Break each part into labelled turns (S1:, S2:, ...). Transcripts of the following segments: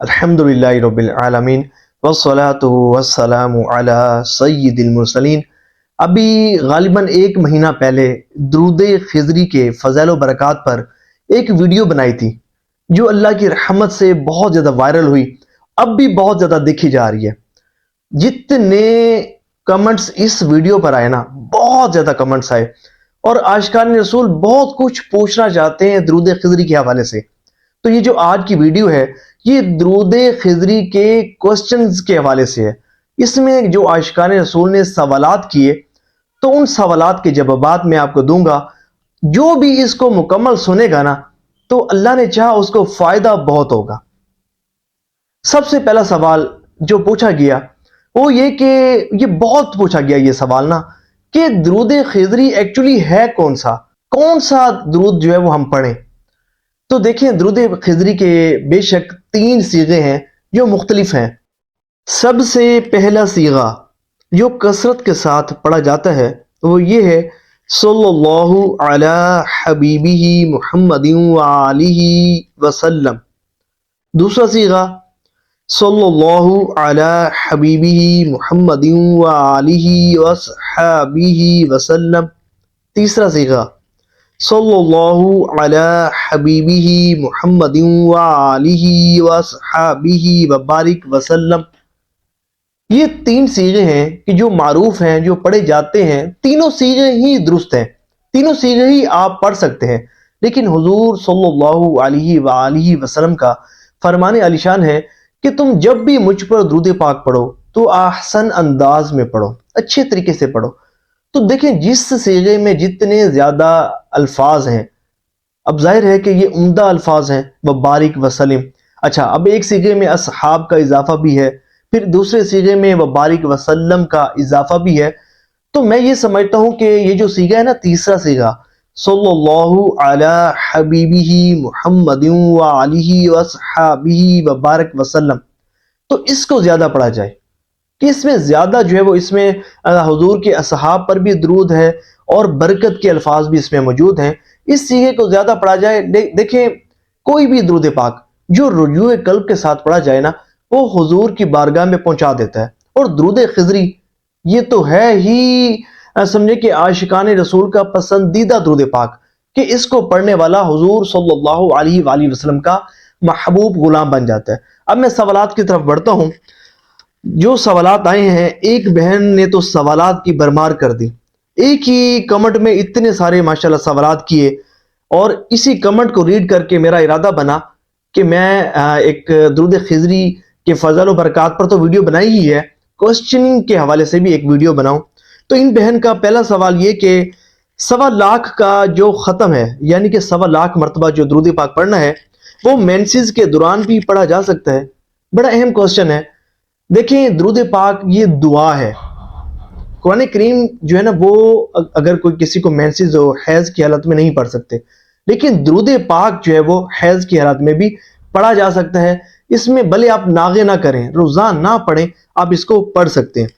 S1: الحمدللہ رب العالمین والصلاة والسلام علی سید المرسلین۔ ابھی غالباً ایک مہینہ پہلے درود خضری کے فضائل و برکات پر ایک ویڈیو بنائی تھی جو اللہ کی رحمت سے بہت زیادہ وائرل ہوئی، اب بھی بہت زیادہ دیکھی جا رہی ہے۔ جتنے کمنٹس اس ویڈیو پر آئے نا، بہت زیادہ کمنٹس آئے، اور عاشقان رسول بہت کچھ پوچھنا چاہتے ہیں درود خضری کے حوالے سے۔ تو یہ جو آج کی ویڈیو ہے یہ درود خضری کے کوسچنز کے حوالے سے ہے۔ اس میں جو عاشقان رسول نے سوالات کیے تو ان سوالات کے جوابات میں آپ کو دوں گا۔ جو بھی اس کو مکمل سنے گا نا تو اللہ نے چاہا اس کو فائدہ بہت ہوگا۔ سب سے پہلا سوال جو پوچھا گیا وہ یہ کہ یہ بہت پوچھا گیا یہ سوال نا کہ درود خضری ایکچولی ہے کون سا درود جو ہے وہ ہم پڑھیں۔ تو دیکھیں درود خضری کے بے شک 3 صیغے ہیں جو مختلف ہیں۔ سب سے پہلا صیغہ جو کثرت کے ساتھ پڑھا جاتا ہے وہ یہ ہے صلی اللہ علی حبیبہ محمد وآلہ وسلم۔ دوسرا صیغہ صلی اللہ علی حبیبہ محمد وآلہ وصحبہ وسلم۔ تیسرا صیغہ صلی اللہ علی حبیبہ محمد وآلہ وصحبہ وبارک وسلم۔ یہ 3 صیغے ہیں کہ جو معروف ہیں، جو پڑھے جاتے ہیں۔ تینوں صیغے ہی درست ہیں، تینوں صیغے ہی آپ پڑھ سکتے ہیں، لیکن حضور صلی اللہ علیہ وآلہ وسلم کا فرمان عالی شان ہے کہ تم جب بھی مجھ پر درود پاک پڑھو تو احسن انداز میں پڑھو، اچھے طریقے سے پڑھو۔ تو دیکھیں جس صیغے میں جتنے زیادہ الفاظ ہیں، اب ظاہر ہے کہ یہ عمدہ الفاظ ہیں، وبارک وسلم۔ اچھا، اب ایک صیغے میں اصحاب کا اضافہ بھی ہے، پھر دوسرے صیغے میں وبارک وسلم کا اضافہ بھی ہے۔ تو میں یہ سمجھتا ہوں کہ یہ جو صیغہ ہے نا، تیسرا صیغہ صلی اللہ علی حبیبہ محمد وآلہ وصحبہ وبارک وسلم، تو اس کو زیادہ پڑھا جائے کہ اس میں زیادہ جو ہے وہ اس میں حضور کے اصحاب پر بھی درود ہے اور برکت کے الفاظ بھی اس میں موجود ہیں۔ اس صیغے کو زیادہ پڑھا جائے۔ دیکھیں کوئی بھی درود پاک جو رجوع قلب کے ساتھ پڑھا جائے نا وہ حضور کی بارگاہ میں پہنچا دیتا ہے۔ اور درود خضری یہ تو ہے ہی سمجھے کہ عاشقان رسول کا پسندیدہ درود پاک کہ اس کو پڑھنے والا حضور صلی اللہ علیہ وآلہ وسلم کا محبوب غلام بن جاتا ہے۔ اب میں سوالات کی طرف بڑھتا ہوں۔ جو سوالات آئے ہیں، ایک بہن نے تو سوالات کی بھرمار کر دی، ایک ہی کمنٹ میں اتنے سارے ماشاءاللہ سوالات کیے، اور اسی کمنٹ کو ریڈ کر کے میرا ارادہ بنا کہ میں ایک درود خضری کے فضل و برکات پر تو ویڈیو بنائی ہی ہے، کوسچننگ کے حوالے سے بھی ایک ویڈیو بناؤں۔ تو ان بہن کا پہلا سوال یہ کہ 1.25 لاکھ کا جو ختم ہے، یعنی کہ 1.25 لاکھ مرتبہ جو درود پاک پڑھنا ہے وہ مینسز کے دوران بھی پڑھا جا سکتا ہے؟ بڑا اہم کوسچن ہے۔ دیکھیں درود پاک یہ دعا ہے۔ قرآن کریم جو ہے نا وہ اگر کوئی کسی کو مینسز ہو، حیض کی حالت میں نہیں پڑھ سکتے، لیکن درود پاک جو ہے وہ حیض کی حالت میں بھی پڑھا جا سکتا ہے۔ اس میں بھلے آپ ناغے نہ کریں، روزانہ نہ پڑھیں، آپ اس کو پڑھ سکتے ہیں۔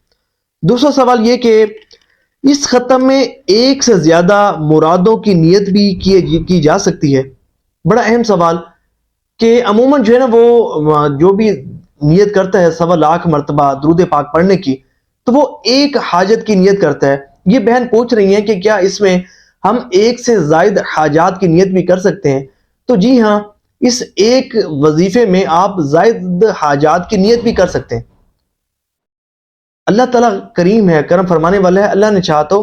S1: دوسرا سوال یہ کہ اس ختم میں ایک سے زیادہ مرادوں کی نیت بھی کی جا سکتی ہے؟ بڑا اہم سوال کہ عموماً جو ہے نا وہ جو بھی نیت کرتا ہے 1.25 لاکھ مرتبہ درود پاک پڑھنے کی تو وہ ایک حاجت کی نیت کرتا ہے۔ یہ بہن پوچھ رہی ہیں کہ کیا اس میں ہم ایک سے زائد حاجات کی نیت بھی کر سکتے ہیں؟ تو جی ہاں، اس ایک وظیفے میں آپ زائد حاجات کی نیت بھی کر سکتے ہیں۔ اللہ تعالیٰ کریم ہے، کرم فرمانے والا ہے، اللہ نے چاہا تو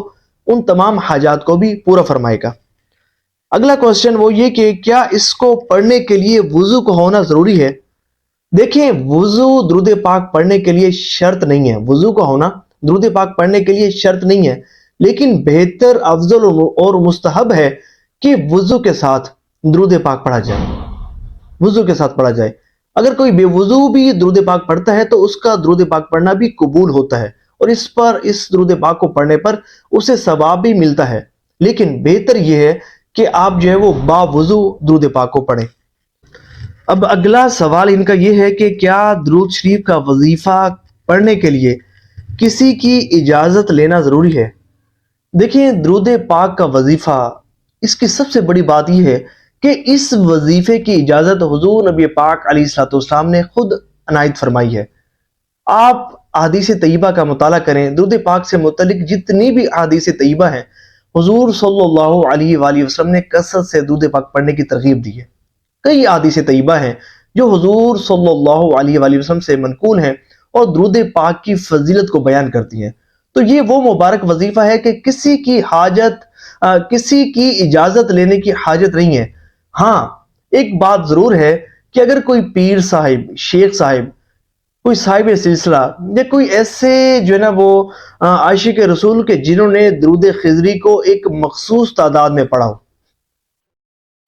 S1: ان تمام حاجات کو بھی پورا فرمائے گا۔ اگلا کوسچن وہ یہ کہ کیا اس کو پڑھنے کے لیے وضو کو ہونا ضروری ہے؟ دیکھیں وضو درود پاک پڑھنے کے لیے شرط نہیں ہے، وضو کا ہونا درود پاک پڑھنے کے لیے شرط نہیں ہے، لیکن بہتر، افضل اور مستحب ہے کہ وضو کے ساتھ درود پاک پڑھا جائے، وضو کے ساتھ پڑھا جائے۔ اگر کوئی بے وضو بھی درود پاک پڑھتا ہے تو اس کا درود پاک پڑھنا بھی قبول ہوتا ہے، اور اس درود پاک کو پڑھنے پر اسے ثواب بھی ملتا ہے، لیکن بہتر یہ ہے کہ آپ جو ہے وہ با وضو درود پاک کو پڑھیں۔ اب اگلا سوال ان کا یہ ہے کہ کیا درود شریف کا وظیفہ پڑھنے کے لیے کسی کی اجازت لینا ضروری ہے؟ دیکھیں درود پاک کا وظیفہ، اس کی سب سے بڑی بات یہ ہے کہ اس وظیفے کی اجازت حضور نبی پاک علیہ الصلوۃ والسلام نے خود عنایت فرمائی ہے۔ آپ احادیث طیبہ کا مطالعہ کریں، درود پاک سے متعلق جتنی بھی احادیث طیبہ ہیں، حضور صلی اللہ علیہ وآلہ وسلم نے کثرت سے درود پاک پڑھنے کی ترغیب دی ہے۔ کئی احادیث طیبہ ہیں جو حضور صلی اللہ علیہ وآلہ وسلم سے منقول ہیں اور درود پاک کی فضیلت کو بیان کرتی ہیں۔ تو یہ وہ مبارک وظیفہ ہے کہ کسی کی اجازت لینے کی حاجت نہیں ہے۔ ہاں، ایک بات ضرور ہے کہ اگر کوئی پیر صاحب، شیخ صاحب، کوئی صاحب سلسلہ یا کوئی ایسے جو ہے نا وہ عاشق رسول کے جنہوں نے درود خضری کو ایک مخصوص تعداد میں پڑھا ہو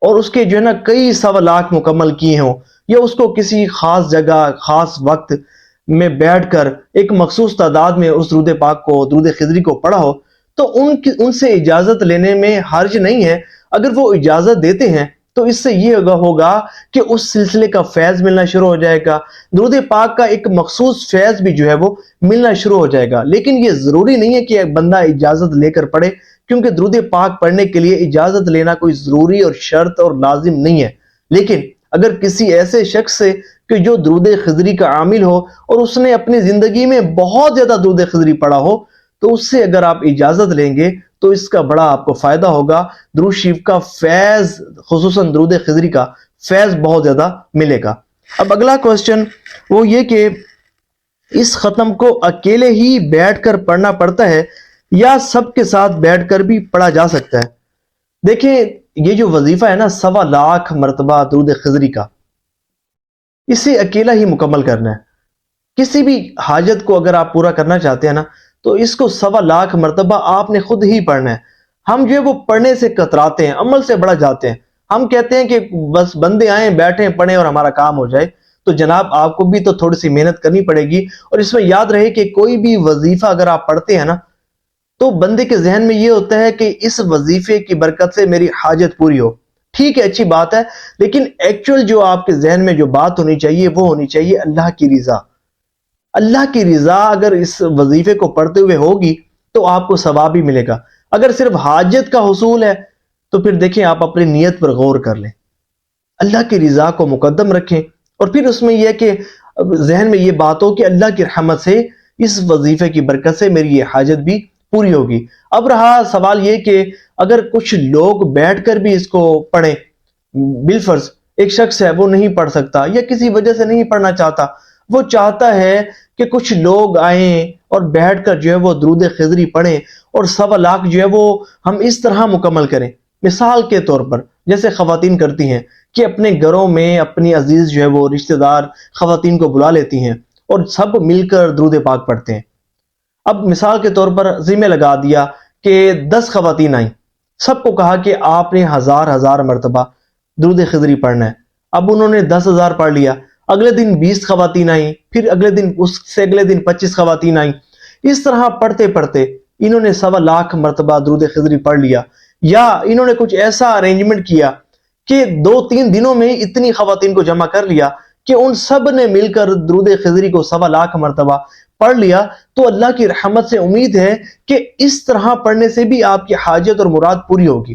S1: اور اس کے جو ہے نا کئی سوا لاکھ مکمل کیے ہوں، یا اس کو کسی خاص جگہ خاص وقت میں بیٹھ کر ایک مخصوص تعداد میں اس درود پاک کو، درود خضری کو پڑھا ہو، تو ان سے اجازت لینے میں حرج نہیں ہے۔ اگر وہ اجازت دیتے ہیں تو اس سے یہ ہوگا کہ اس سلسلے کا فیض ملنا شروع ہو جائے گا، درود پاک کا ایک مخصوص فیض بھی جو ہے وہ ملنا شروع ہو جائے گا۔ لیکن یہ ضروری نہیں ہے کہ ایک بندہ اجازت لے کر پڑھے، کیونکہ درود پاک پڑھنے کے لیے اجازت لینا کوئی ضروری اور شرط اور لازم نہیں ہے۔ لیکن اگر کسی ایسے شخص سے کہ جو درود خضری کا عامل ہو اور اس نے اپنی زندگی میں بہت زیادہ درود خضری پڑھا ہو، تو اس سے اگر آپ اجازت لیں گے تو اس کا بڑا آپ کو فائدہ ہوگا۔ درود شریف کا فیض، خصوصاً درود خضری کا فیض بہت زیادہ ملے گا۔ اب اگلا کوسچن وہ یہ کہ اس ختم کو اکیلے ہی بیٹھ کر پڑھنا پڑتا ہے یا سب کے ساتھ بیٹھ کر بھی پڑھا جا سکتا ہے؟ دیکھیں، یہ جو وظیفہ ہے نا 1.25 مرتبہ درود خضری کا، اسے اکیلا ہی مکمل کرنا ہے۔ کسی بھی حاجت کو اگر آپ پورا کرنا چاہتے ہیں نا تو اس کو 1.25 مرتبہ آپ نے خود ہی پڑھنا ہے۔ ہم جو ہے وہ پڑھنے سے کتراتے ہیں، عمل سے بڑھ جاتے ہیں۔ ہم کہتے ہیں کہ بس بندے آئیں، بیٹھیں، پڑھیں اور ہمارا کام ہو جائے۔ تو جناب آپ کو بھی تو تھوڑی سی محنت کرنی پڑے گی، اور اس میں یاد رہے کہ کوئی بھی وظیفہ اگر آپ پڑھتے ہیں نا تو بندے کے ذہن میں یہ ہوتا ہے کہ اس وظیفے کی برکت سے میری حاجت پوری ہو۔ ٹھیک ہے، اچھی بات ہے، لیکن ایکچوئل جو آپ کے ذہن میں جو بات ہونی چاہیے وہ ہونی چاہیے اللہ کی رضا۔ اللہ کی رضا اگر اس وظیفے کو پڑھتے ہوئے ہوگی تو آپ کو ثواب بھی ملے گا۔ اگر صرف حاجت کا حصول ہے تو پھر دیکھیں، آپ اپنی نیت پر غور کر لیں، اللہ کی رضا کو مقدم رکھیں، اور پھر اس میں یہ کہ ذہن میں یہ بات ہو کہ اللہ کی رحمت سے اس وظیفے کی برکت سے میری یہ حاجت بھی پوری ہوگی۔ اب رہا سوال یہ کہ اگر کچھ لوگ بیٹھ کر بھی اس کو پڑھیں، بالفرض ایک شخص ہے وہ نہیں پڑھ سکتا یا کسی وجہ سے نہیں پڑھنا چاہتا، وہ چاہتا ہے کہ کچھ لوگ آئیں اور بیٹھ کر جو ہے وہ درود خضری پڑھیں اور 1.25 جو ہے وہ ہم اس طرح مکمل کریں۔ مثال کے طور پر جیسے خواتین کرتی ہیں کہ اپنے گھروں میں اپنی عزیز جو ہے وہ رشتہ دار خواتین کو بلا لیتی ہیں اور سب مل کر درود پاک پڑھتے ہیں۔ اب مثال کے طور پر ذمہ لگا دیا کہ 10 خواتین آئیں، سب کو کہا کہ آپ نے 1000 مرتبہ درود خضری پڑھنا ہے۔ اب انہوں نے 10,000 پڑھ لیا، اگلے دن 20 خواتین آئیں، پھر اگلے دن اس سے اگلے دن 25 خواتین آئیں۔ اس طرح پڑھتے پڑھتے انہوں نے 1.25 مرتبہ درود خضری پڑھ لیا، یا انہوں نے کچھ ایسا ارینجمنٹ کیا کہ 2-3 دنوں میں اتنی خواتین کو جمع کر لیا کہ ان سب نے مل کر درود خضری کو 1.25 مرتبہ پڑھ لیا۔ تو اللہ کی رحمت سے امید ہے کہ اس طرح پڑھنے سے بھی آپ کی حاجت اور مراد پوری ہوگی۔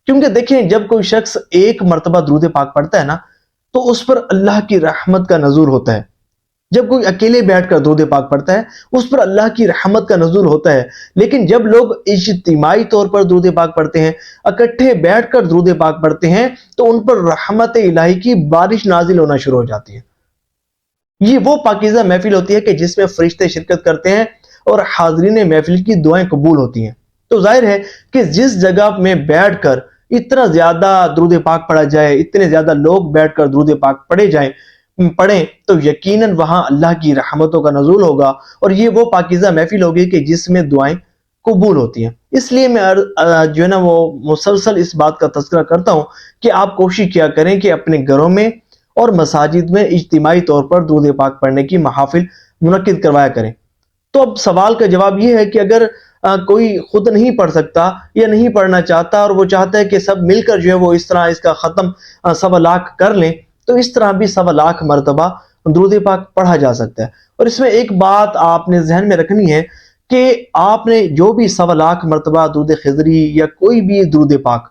S1: کیونکہ دیکھیں، جب کوئی شخص ایک مرتبہ درود پاک پڑھتا ہے نا تو اس پر اللہ کی رحمت کا نزول ہوتا ہے۔ جب کوئی اکیلے بیٹھ کر درود پاک پڑھتا ہے اس پر اللہ کی رحمت کا نزول ہوتا ہے، لیکن جب لوگ اجتماعی طور پر درود پاک پڑھتے ہیں، اکٹھے بیٹھ کر درود پاک پڑھتے ہیں، تو ان پر رحمت الہی کی بارش نازل ہونا شروع ہو جاتی ہے۔ یہ وہ پاکیزہ محفل ہوتی ہے کہ جس میں فرشتے شرکت کرتے ہیں اور حاضرین محفل کی دعائیں قبول ہوتی ہیں۔ تو ظاہر ہے کہ جس جگہ میں بیٹھ کر اتنا زیادہ درود پاک پڑھا جائے، اتنے زیادہ لوگ بیٹھ کر درود پاک پڑھیں تو یقیناً وہاں اللہ کی رحمتوں کا نزول ہوگا، اور یہ وہ پاکیزہ محفل ہوگی کہ جس میں دعائیں قبول ہوتی ہیں۔ اس لیے میں جو ہے نا وہ مسلسل اس بات کا تذکرہ کرتا ہوں کہ آپ کوشش کیا کریں کہ اپنے گھروں میں اور مساجد میں اجتماعی طور پر درود پاک پڑھنے کی محافل منعقد کروایا کریں۔ تو اب سوال کا جواب یہ ہے کہ اگر کوئی خود نہیں پڑھ سکتا یا نہیں پڑھنا چاہتا اور وہ چاہتا ہے کہ سب مل کر جو ہے وہ اس طرح اس کا ختم 1.25 کر لیں، تو اس طرح بھی 1.25 مرتبہ درود پاک پڑھا جا سکتا ہے۔ اور اس میں ایک بات آپ نے ذہن میں رکھنی ہے کہ آپ نے جو بھی 1.25 مرتبہ درود خضری یا کوئی بھی درود پاک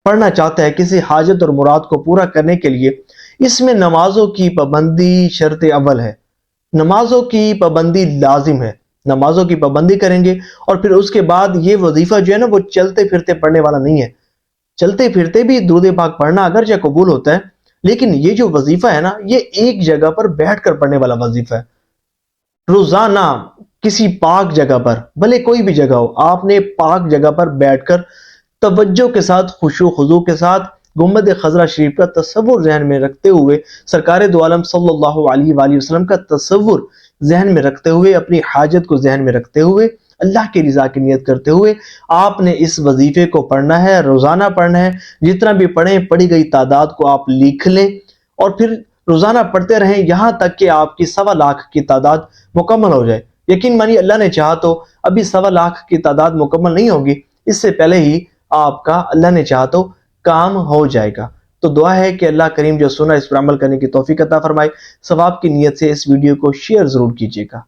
S1: پڑھنا چاہتا ہے کسی حاجت اور مراد کو پورا کرنے کے لیے، اس میں نمازوں کی پابندی شرط اول ہے۔ نمازوں کی پابندی لازم ہے، نمازوں کی پابندی کریں گے، اور پھر اس کے بعد یہ وظیفہ جو ہے نا وہ چلتے پھرتے پڑھنے والا نہیں ہے۔ چلتے پھرتے بھی درود پاک پڑھنا اگرچہ قبول ہوتا ہے، لیکن یہ جو وظیفہ ہے نا یہ ایک جگہ پر بیٹھ کر پڑھنے والا وظیفہ ہے۔ روزانہ کسی پاک جگہ پر، بھلے کوئی بھی جگہ ہو، آپ نے پاک جگہ پر بیٹھ کر توجہ کے ساتھ، خشوع و خضوع کے ساتھ گنبد خضرا شریف کا تصور ذہن میں رکھتے ہوئے، سرکار دو عالم صلی اللہ علیہ وآلہ وسلم کا تصور ذہن میں رکھتے ہوئے، اپنی حاجت کو ذہن میں رکھتے ہوئے، اللہ کی رضا کی نیت کرتے ہوئے آپ نے اس وظیفے کو پڑھنا ہے، روزانہ پڑھنا ہے۔ جتنا بھی پڑھیں، پڑھی گئی تعداد کو آپ لکھ لیں اور پھر روزانہ پڑھتے رہیں یہاں تک کہ آپ کی 1.25 کی تعداد مکمل ہو جائے۔ یقین مانی اللہ نے چاہا تو ابھی 1.25 کی تعداد مکمل نہیں ہوگی، اس سے پہلے ہی آپ کا اللہ نے چاہا تو کام ہو جائے گا۔ تو دعا ہے کہ اللہ کریم جو سنا اس پر عمل کرنے کی توفیق عطا فرمائے۔ ثواب کی نیت سے اس ویڈیو کو شیئر ضرور کیجیے گا۔